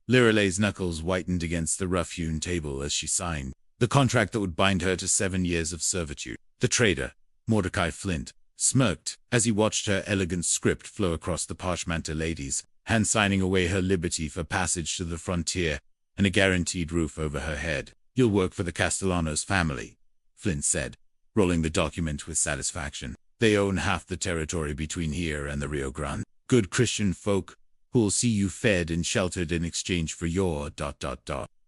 Liralay's knuckles whitened against the rough-hewn table as she signed the contract that would bind her to 7 years of servitude. The trader, Mordecai Flint, smirked as he watched her elegant script flow across the parchment ladies, hand signing away her liberty for passage to the frontier and a guaranteed roof over her head. "You'll work for the Castellanos family," Flint said, rolling the document with satisfaction. "They own half the territory between here and the Rio Grande. Good Christian folk who'll see you fed and sheltered in exchange for your ...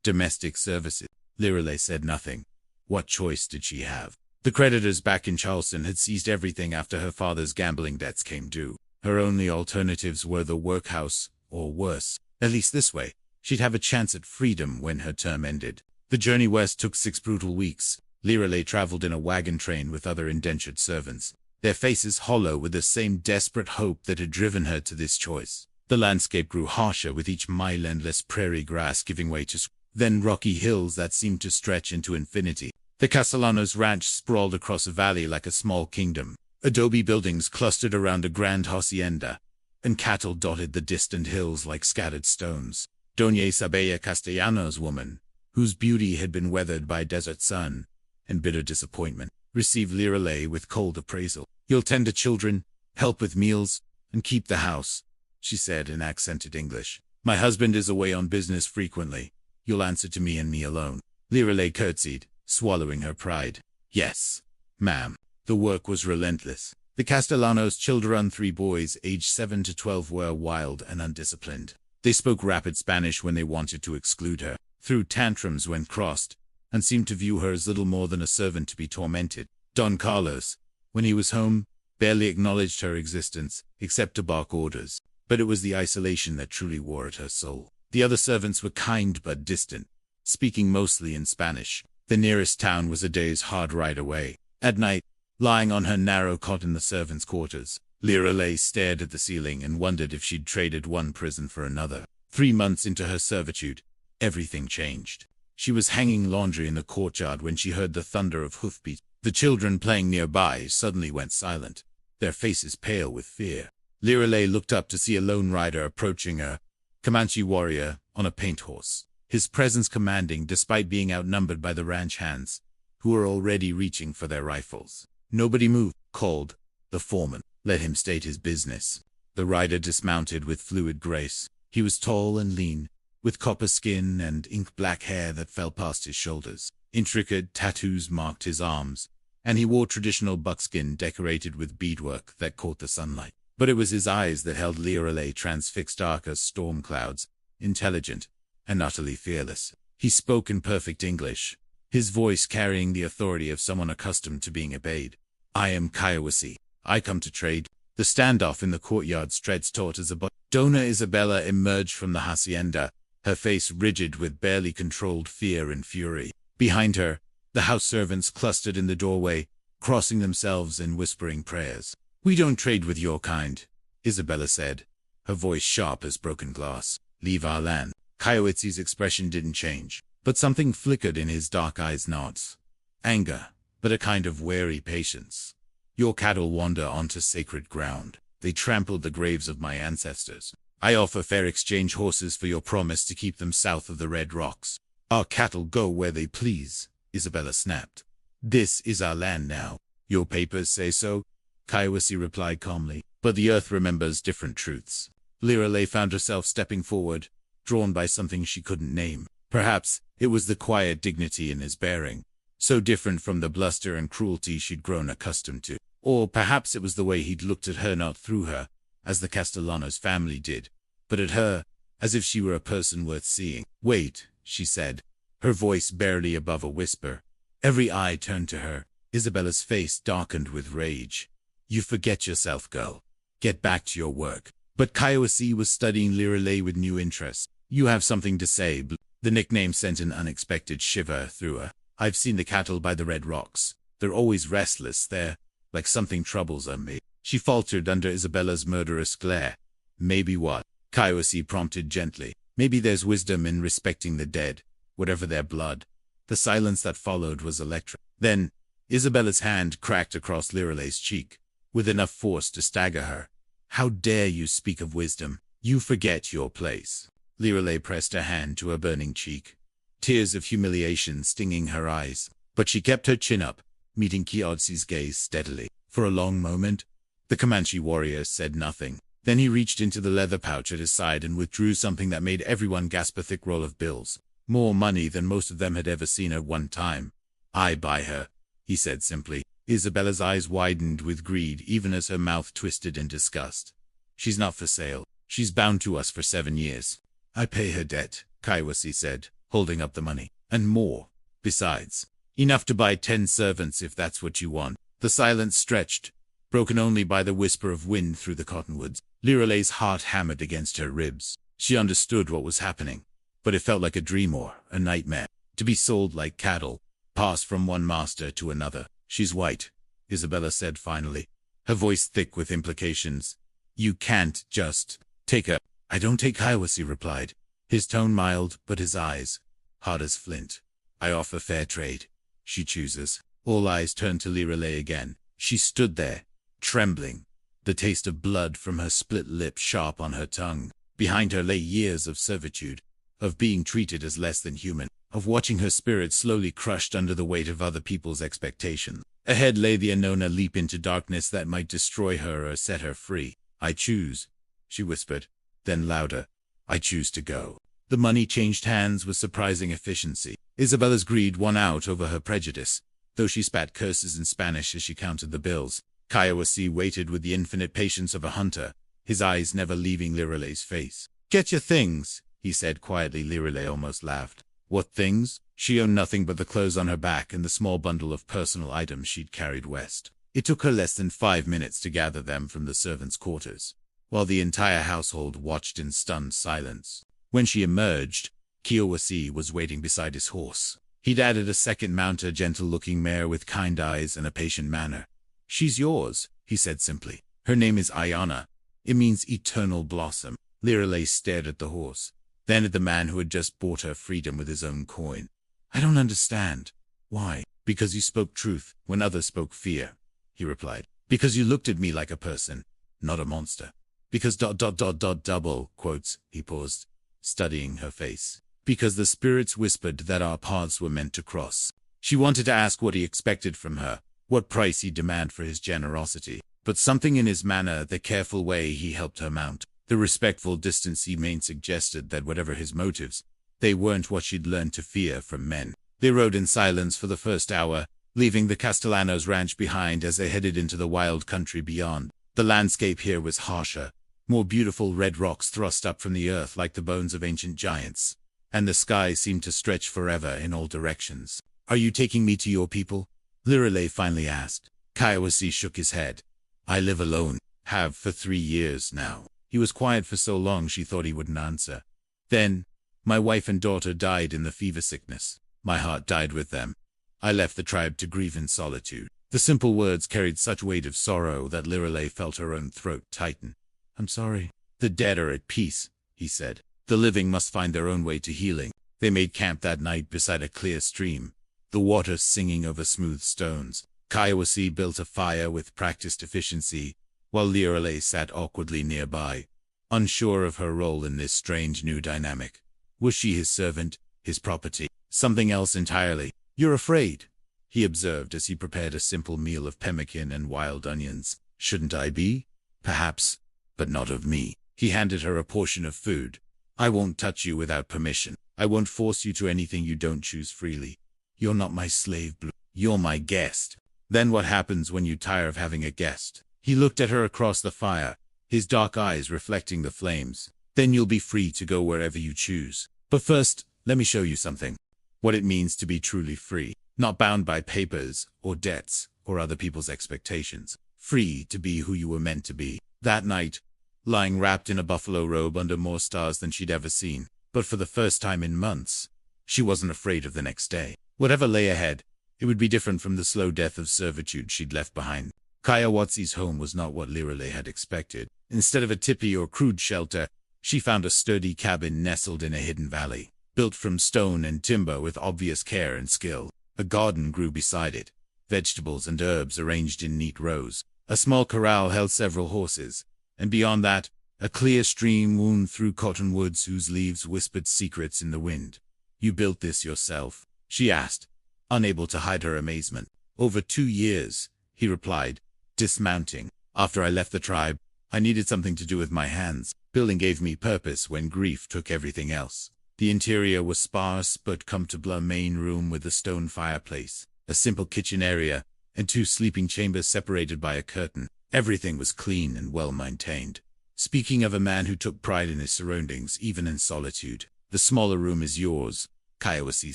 domestic services." Liralay said nothing. What choice did she have? The creditors back in Charleston had seized everything after her father's gambling debts came due. Her only alternatives were the workhouse, or worse. At least this way, she'd have a chance at freedom when her term ended. The journey west took 6 brutal weeks. Liralay traveled in a wagon train with other indentured servants, their faces hollow with the same desperate hope that had driven her to this choice. The landscape grew harsher with each mile, endless prairie grass giving way to then rocky hills that seemed to stretch into infinity. The Castellanos ranch sprawled across a valley like a small kingdom. Adobe buildings clustered around a grand hacienda, and cattle dotted the distant hills like scattered stones. Doña Isabella Castellanos' woman, whose beauty had been weathered by desert sun and bitter disappointment, received Liralay with cold appraisal. "You'll tend to children, help with meals, and keep the house," she said in accented English. "My husband is away on business frequently. You'll answer to me and me alone." Liralay curtsied, swallowing her pride. "Yes, ma'am." The work was relentless. The Castellanos' children, 3 boys aged 7 to 12, were wild and undisciplined. They spoke rapid Spanish when they wanted to exclude her, threw tantrums when crossed, and seemed to view her as little more than a servant to be tormented. Don Carlos, when he was home, barely acknowledged her existence, except to bark orders. But it was the isolation that truly wore at her soul. The other servants were kind but distant, speaking mostly in Spanish. The nearest town was a day's hard ride away. At night, lying on her narrow cot in the servants' quarters, Liralay stared at the ceiling and wondered if she'd traded one prison for another. 3 months into her servitude, everything changed. She was hanging laundry in the courtyard when she heard the thunder of hoofbeats. The children playing nearby suddenly went silent, their faces pale with fear. Liralay looked up to see a lone rider approaching her, Comanche warrior on a paint horse, his presence commanding despite being outnumbered by the ranch hands, who were already reaching for their rifles. "Nobody move," called the foreman. "Let him state his business." The rider dismounted with fluid grace. He was tall and lean, with copper skin and ink-black hair that fell past his shoulders. Intricate tattoos marked his arms, and he wore traditional buckskin decorated with beadwork that caught the sunlight. But it was his eyes that held Liralay transfixed, dark as storm clouds, intelligent and utterly fearless. He spoke in perfect English, his voice carrying the authority of someone accustomed to being obeyed. "I am Kayawasi. I come to trade." The standoff in the courtyard stretched taut as a Dona Isabella emerged from the hacienda, her face rigid with barely controlled fear and fury. Behind her, the house servants clustered in the doorway, crossing themselves and whispering prayers. "We don't trade with your kind," Isabella said, her voice sharp as broken glass. "Leave our land." Kayawatsi's expression didn't change, but something flickered in his dark eyes, not anger, but a kind of wary patience. "Your cattle wander onto sacred ground. They trampled the graves of my ancestors. I offer fair exchange horses for your promise to keep them south of the Red Rocks." "Our cattle go where they please," Isabella snapped. "This is our land now." "Your papers say so," Kayawasi replied calmly, "but the earth remembers different truths." Liralay found herself stepping forward, drawn by something she couldn't name. Perhaps it was the quiet dignity in his bearing, so different from the bluster and cruelty she'd grown accustomed to. Or perhaps it was the way he'd looked at her, not through her, as the Castellanos family did, but at her, as if she were a person worth seeing. "Wait," she said, her voice barely above a whisper. Every eye turned to her. Isabella's face darkened with rage. "You forget yourself, girl. Get back to your work." But Kayawasi was studying Liralay with new interest. "You have something to say." The nickname sent an unexpected shiver through her. "I've seen the cattle by the Red Rocks. They're always restless there, like something troubles them." She faltered under Isabella's murderous glare. "Maybe what?" Kayawasi prompted gently. "Maybe there's wisdom in respecting the dead, whatever their blood." The silence that followed was electric. Then, Isabella's hand cracked across Liralay's cheek, with enough force to stagger her. "How dare you speak of wisdom? You forget your place." Lirelei pressed her hand to her burning cheek, tears of humiliation stinging her eyes. But she kept her chin up, meeting Kiyotsi's gaze steadily. For a long moment, the Comanche warrior said nothing. Then he reached into the leather pouch at his side and withdrew something that made everyone gasp, a thick roll of bills. More money than most of them had ever seen at one time. "I buy her," he said simply. Isabella's eyes widened with greed even as her mouth twisted in disgust. "She's not for sale. She's bound to us for 7 years. I pay her debt," Kaiwasi said, holding up the money. "And more. Besides, enough to buy 10 servants if that's what you want." The silence stretched, broken only by the whisper of wind through the cottonwoods. Lirelei's heart hammered against her ribs. She understood what was happening, but it felt like a dream or a nightmare. To be sold like cattle, passed from one master to another. "She's white," Isabella said finally, her voice thick with implications. "You can't just take her." "I don't take Kaiwasi," replied, his tone mild but his eyes hard as flint. "I offer fair trade. She chooses." All eyes turned to Lirelei again. She stood there, trembling, the taste of blood from her split lip sharp on her tongue. Behind her lay years of servitude, of being treated as less than human, of watching her spirit slowly crushed under the weight of other people's expectations. Ahead lay the unknown, a leap into darkness that might destroy her or set her free. "I choose," she whispered, then louder, "I choose to go." The money changed hands with surprising efficiency. Isabella's greed won out over her prejudice, though she spat curses in Spanish as she counted the bills. Kaiwasi waited with the infinite patience of a hunter, his eyes never leaving Lirelei's face. "Get your things," he said quietly. Lirelei almost laughed. What things? She owned nothing but the clothes on her back and the small bundle of personal items she'd carried west. It took her less than 5 minutes to gather them from the servants' quarters, while the entire household watched in stunned silence. When she emerged, Kaiwasi was waiting beside his horse. He'd added a second mount, a gentle-looking mare with kind eyes and a patient manner. "She's yours," he said simply. "Her name is Ayana. It means eternal blossom." Lirelei stared at the horse, then at the man who had just bought her freedom with his own coin. "I don't understand." "Why?" "Because you spoke truth when others spoke fear," he replied. "Because you looked at me like a person, not a monster. Because ... double quotes," he paused, studying her face. "Because the spirits whispered that our paths were meant to cross." She wanted to ask what he expected from her, what price he'd demand for his generosity. But something in his manner, the careful way he helped her mount, the respectful distance he maintained suggested that whatever his motives, they weren't what she'd learned to fear from men. They rode in silence for the first hour, leaving the Castellanos' ranch behind as they headed into the wild country beyond. The landscape here was harsher, more beautiful red rocks thrust up from the earth like the bones of ancient giants, and the sky seemed to stretch forever in all directions. "Are you taking me to your people?" Lirelei finally asked. Kaiwasi shook his head. "I live alone, have for 3 years now." He was quiet for so long she thought he wouldn't answer. Then, "My wife and daughter died in the fever sickness. My heart died with them. I left the tribe to grieve in solitude." The simple words carried such weight of sorrow that Lirelei felt her own throat tighten. "I'm sorry." "The dead are at peace," he said. "The living must find their own way to healing." They made camp that night beside a clear stream, the water singing over smooth stones. Kaiwasi built a fire with practiced efficiency, while Lirelei sat awkwardly nearby, unsure of her role in this strange new dynamic. Was she his servant, his property, something else entirely? "You're afraid," he observed as he prepared a simple meal of pemmican and wild onions. "Shouldn't I be? Perhaps, but not of me." He handed her a portion of food. "I won't touch you without permission. I won't force you to anything you don't choose freely. You're not my slave, Blue. You're my guest." "Then what happens when you tire of having a guest?" He looked at her across the fire, his dark eyes reflecting the flames. "Then you'll be free to go wherever you choose. But first, let me show you something. What it means to be truly free. Not bound by papers, or debts, or other people's expectations. Free to be who you were meant to be." That night, lying wrapped in a buffalo robe under more stars than she'd ever seen, but for the first time in months, she wasn't afraid of the next day. Whatever lay ahead, it would be different from the slow death of servitude she'd left behind. Kaiwasi's home was not what Lirelei had expected. Instead of a tipi or crude shelter, she found a sturdy cabin nestled in a hidden valley, built from stone and timber with obvious care and skill. A garden grew beside it, vegetables and herbs arranged in neat rows. A small corral held several horses, and beyond that, A clear stream wound through cottonwoods whose leaves whispered secrets in the wind. "You built this yourself?" she asked, unable to hide her amazement. "Over 2 years," he replied, dismounting. "After I left the tribe, I needed something to do with my hands. Building gave me purpose when grief took everything else." The interior was sparse but comfortable, a main room with a stone fireplace, a simple kitchen area, and 2 sleeping chambers separated by a curtain. Everything was clean and well-maintained. Speaking of a man who took pride in his surroundings, even in solitude, "The smaller room is yours," Kaiwasi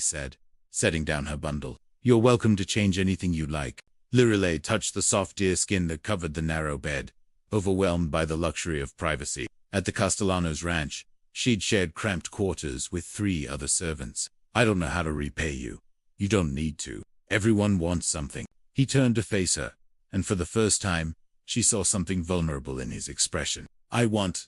said, setting down her bundle. "You're welcome to change anything you like." Lirelei touched the soft deerskin that covered the narrow bed, overwhelmed by the luxury of privacy. At the Castellanos ranch, she'd shared cramped quarters with 3 other servants. "I don't know how to repay you. You don't need to. Everyone wants something." He turned to face her, and for the first time, she saw something vulnerable in his expression. "I want ...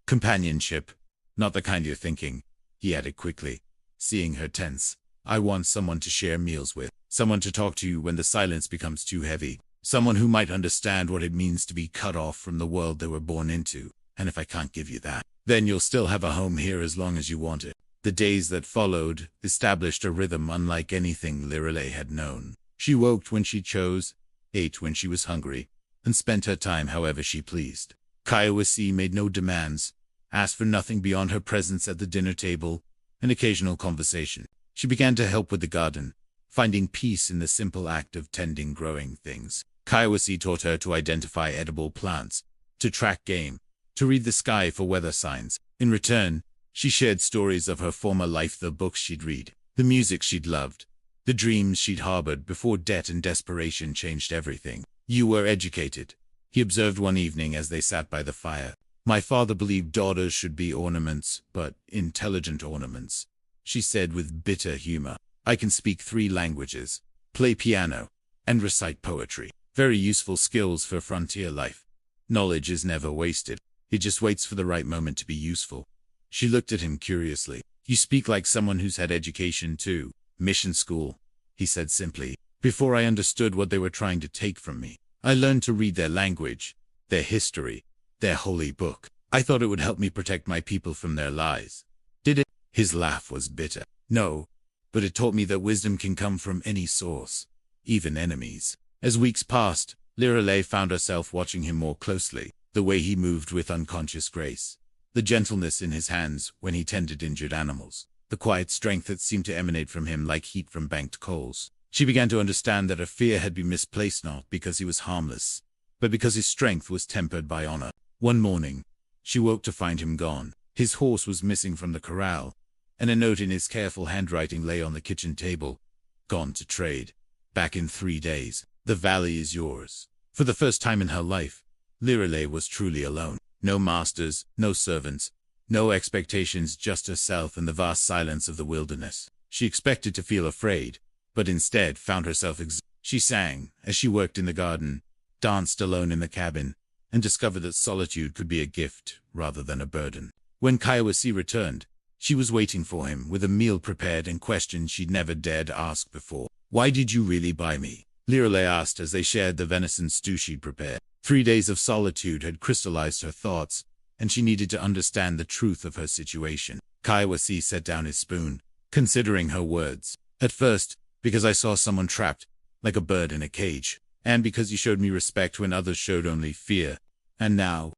companionship. Not the kind you're thinking," he added quickly, seeing her tense. "I want someone to share meals with, someone to talk to when the silence becomes too heavy, someone who might understand what it means to be cut off from the world they were born into. And if I can't give you that, then you'll still have a home here as long as you want it." The days that followed established a rhythm unlike anything Lirelei had known. She woke when she chose, ate when she was hungry, and spent her time however she pleased. Kaiwasi made no demands, asked for nothing beyond her presence at the dinner table, and occasional conversation. She began to help with the garden, finding peace in the simple act of tending growing things. Kaiwasi taught her to identify edible plants, to track game, to read the sky for weather signs. In return, she shared stories of her former life, the books she'd read, the music she'd loved, the dreams she'd harbored before debt and desperation changed everything. "You were educated," he observed one evening as they sat by the fire. "My father believed daughters should be ornaments, but intelligent ornaments," she said with bitter humor. "I can speak 3 languages, play piano, and recite poetry. Very useful skills for frontier life. Knowledge is never wasted. It just waits for the right moment to be useful." She looked at him curiously. "You speak like someone who's had education too." "Mission school," he said simply. "Before I understood what they were trying to take from me, I learned to read their language, their history, their holy book. I thought it would help me protect my people from their lies." "Did it?" His laugh was bitter. "No, but it taught me that wisdom can come from any source, even enemies." As weeks passed, Lirelei found herself watching him more closely, the way he moved with unconscious grace, the gentleness in his hands when he tended injured animals, the quiet strength that seemed to emanate from him like heat from banked coals. She began to understand that her fear had been misplaced, not because he was harmless, but because his strength was tempered by honor. One morning, she woke to find him gone. His horse was missing from the corral, and a note in his careful handwriting lay on the kitchen table. "Gone to trade. Back in 3 days. The valley is yours." For the first time in her life, Lirelei was truly alone. No masters, no servants, no expectations, just herself and the vast silence of the wilderness. She expected to feel afraid, but instead found herself She sang as she worked in the garden, danced alone in the cabin, and discovered that solitude could be a gift rather than a burden. When Kaiwasi returned, she was waiting for him with a meal prepared and questions she'd never dared ask before. "Why did you really buy me?" Lirelei asked as they shared the venison stew she'd prepared. 3 days of solitude had crystallized her thoughts, and she needed to understand the truth of her situation. Kaiwasi set down his spoon, considering her words. "At first, because I saw someone trapped, like a bird in a cage, and because you showed me respect when others showed only fear. And now,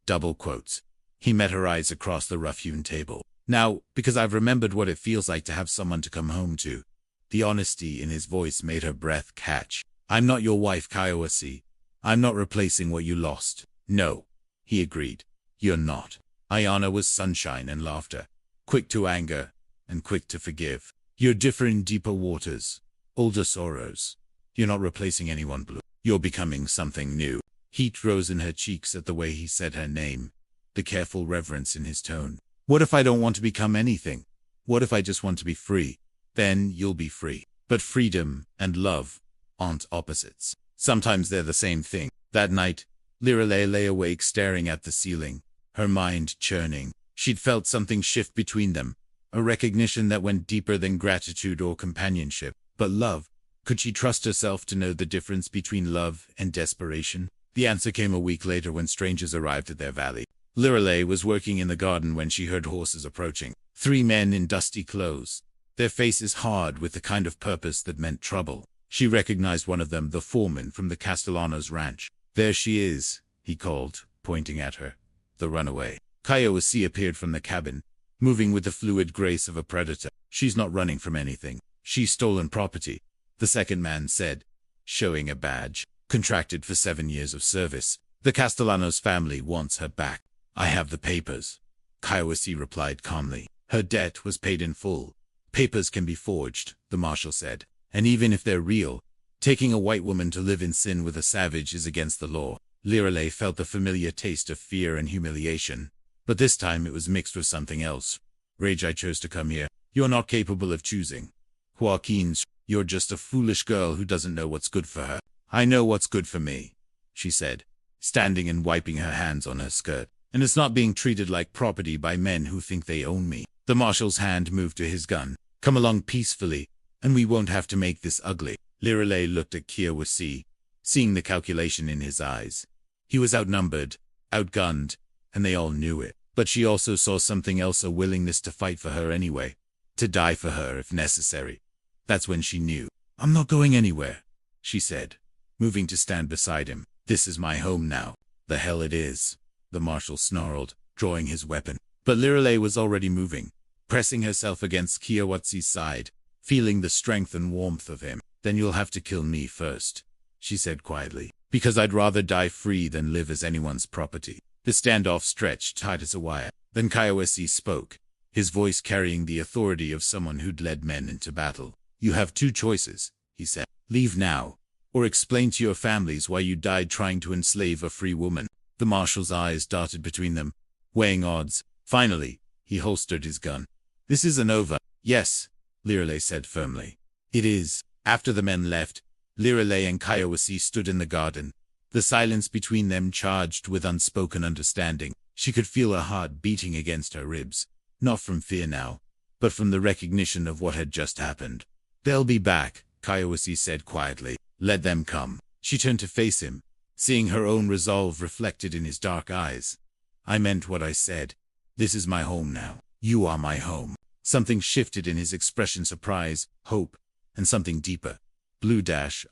double quotes." He met her eyes across the rough-hewn table. "Now, because I've remembered what it feels like to have someone to come home to." The honesty in his voice made her breath catch. "I'm not your wife, Kaiwasi. I'm not replacing what you lost." "No," he agreed. "You're not." Ayana was sunshine and laughter, quick to anger and quick to forgive. "You're different in deeper waters, older sorrows. You're not replacing anyone, Blue. You're becoming something new." Heat rose in her cheeks at the way he said her name, the careful reverence in his tone. "What if I don't want to become anything? What if I just want to be free?" "Then you'll be free. But freedom and love aren't opposites. Sometimes they're the same thing." That night, Lirelei lay awake staring at the ceiling, her mind churning. She'd felt something shift between them, a recognition that went deeper than gratitude or companionship. But love? Could she trust herself to know the difference between love and desperation? The answer came a week later when strangers arrived at their valley. Lirelei was working in the garden when she heard horses approaching. 3 men in dusty clothes, their faces hard with the kind of purpose that meant trouble. She recognized one of them, the foreman from the Castellanos ranch. "There she is," he called, pointing at her. "The runaway." Kaiowasi appeared from the cabin, moving with the fluid grace of a predator. "She's not running from anything. She's stolen property," the second man said, showing a badge. "Contracted for 7 years of service. The Castellanos family wants her back." "I have the papers," Kaiowasi replied calmly. "Her debt was paid in full. Papers can be forged," the marshal said. "And even if they're real, taking a white woman to live in sin with a savage is against the law." Lirelei felt the familiar taste of fear and humiliation, but this time it was mixed with something else. "Rage, I chose to come here. You're not capable of choosing. Joaquin's, you're just a foolish girl who doesn't know what's good for her." "I know what's good for me," she said, standing and wiping her hands on her skirt. "And it's not being treated like property by men who think they own me." The marshal's hand moved to his gun. "Come along peacefully, and we won't have to make this ugly." Lirelei looked at Kaiowasi, seeing the calculation in his eyes. He was outnumbered, outgunned, and they all knew it. But she also saw something else, a willingness to fight for her anyway, to die for her if necessary. That's when she knew. "I'm not going anywhere," she said, moving to stand beside him. "This is my home now." "The hell it is," the marshal snarled, drawing his weapon. But Lirelei was already moving, pressing herself against Kaiowasi's side, feeling the strength and warmth of him. "Then you'll have to kill me first," she said quietly, "because I'd rather die free than live as anyone's property." The standoff stretched tight as a wire. Then Kaiowasi spoke, his voice carrying the authority of someone who'd led men into battle. "You have 2 choices," he said. "Leave now, or explain to your families why you died trying to enslave a free woman." The marshal's eyes darted between them, weighing odds. Finally, he holstered his gun. "This isn't over." "Yes," Lirelei said firmly. "It is." After the men left, Lirelei and Kaiowasi stood in the garden, the silence between them charged with unspoken understanding. She could feel her heart beating against her ribs, not from fear now, but from the recognition of what had just happened. "They'll be back," Kaiowasi said quietly. "Let them come." She turned to face him, seeing her own resolve reflected in his dark eyes. "I meant what I said. This is my home now. You are my home." Something shifted in his expression, surprise, hope, and something deeper. Blue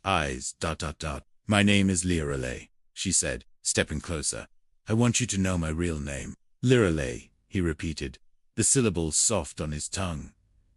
eyes, ... "My name is Lirelei," she said, stepping closer. "I want you to know my real name." "Lirelei," he repeated, the syllables soft on his tongue.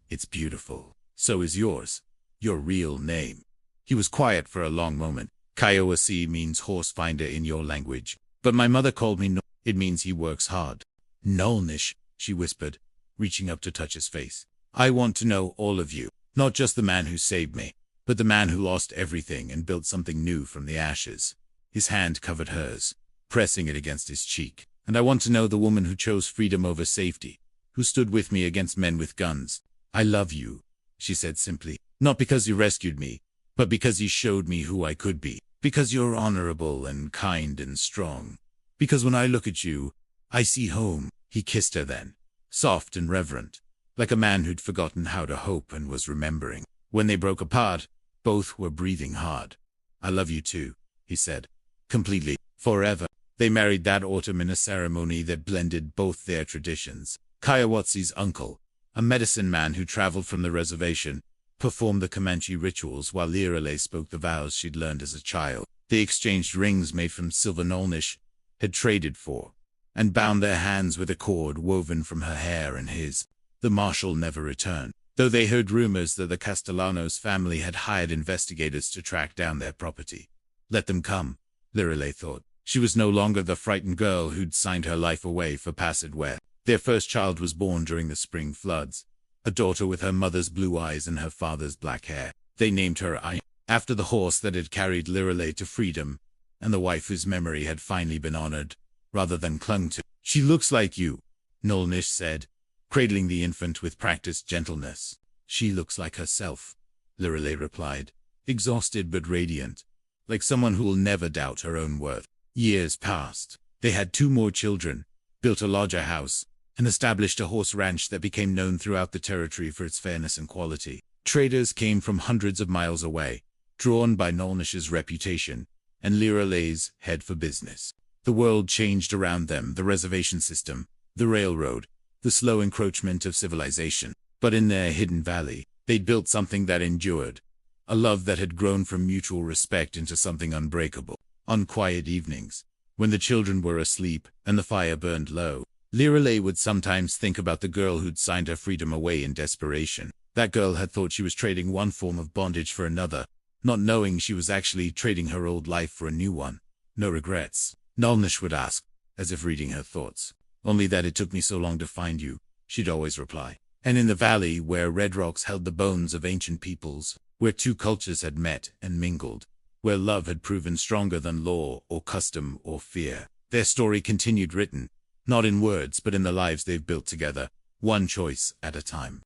"It's beautiful. So is yours. Your real name." He was quiet for a long moment. "Kaiowasi means horse finder in your language, but my mother called me no. It means he works hard." "Nolnish," she whispered, reaching up to touch his face. "I want to know all of you, not just the man who saved me, but the man who lost everything and built something new from the ashes." His hand covered hers, pressing it against his cheek. "And I want to know the woman who chose freedom over safety, who stood with me against men with guns." "I love you," she said simply, "not because you rescued me, but because you showed me who I could be. Because you're honorable and kind and strong. Because when I look at you, I see home." He kissed her then, soft and reverent, like a man who'd forgotten how to hope and was remembering. When they broke apart, both were breathing hard. "I love you too," he said, "completely, forever." They married that autumn in a ceremony that blended both their traditions. Kaiowasi's uncle, a medicine man who traveled from the reservation, performed the Comanche rituals while Lirelei spoke the vows she'd learned as a child. They exchanged rings made from silver Nolnish had traded for, and bound their hands with a cord woven from her hair and his. The marshal never returned, though they heard rumors that the Castellanos family had hired investigators to track down their property. Let them come, Lirelei thought. She was no longer the frightened girl who'd signed her life away for passed wet. Their first child was born during the spring floods, a daughter with her mother's blue eyes and her father's black hair. They named her I, after the horse that had carried Lirelei to freedom, and the wife whose memory had finally been honored, rather than clung to. "She looks like you," Nolnish said, cradling the infant with practiced gentleness. "She looks like herself," Lirelei replied, exhausted but radiant, like someone who'll never doubt her own worth. Years passed. They had 2 more children, built a larger house, and established a horse ranch that became known throughout the territory for its fairness and quality. Traders came from hundreds of miles away, drawn by Nolnish's reputation, and Lyra Lay's head for business. The world changed around them, the reservation system, the railroad, the slow encroachment of civilization. But in their hidden valley, they'd built something that endured, a love that had grown from mutual respect into something unbreakable. On quiet evenings, when the children were asleep and the fire burned low, Lyra Lay would sometimes think about the girl who'd signed her freedom away in desperation. That girl had thought she was trading one form of bondage for another, not knowing she was actually trading her old life for a new one. No regrets? Nolnish would ask, as if reading her thoughts. Only that it took me so long to find you, she'd always reply. And in the valley where red rocks held the bones of ancient peoples, where two cultures had met and mingled, where love had proven stronger than law or custom or fear, their story continued written, not in words but in the lives they've built together, one choice at a time.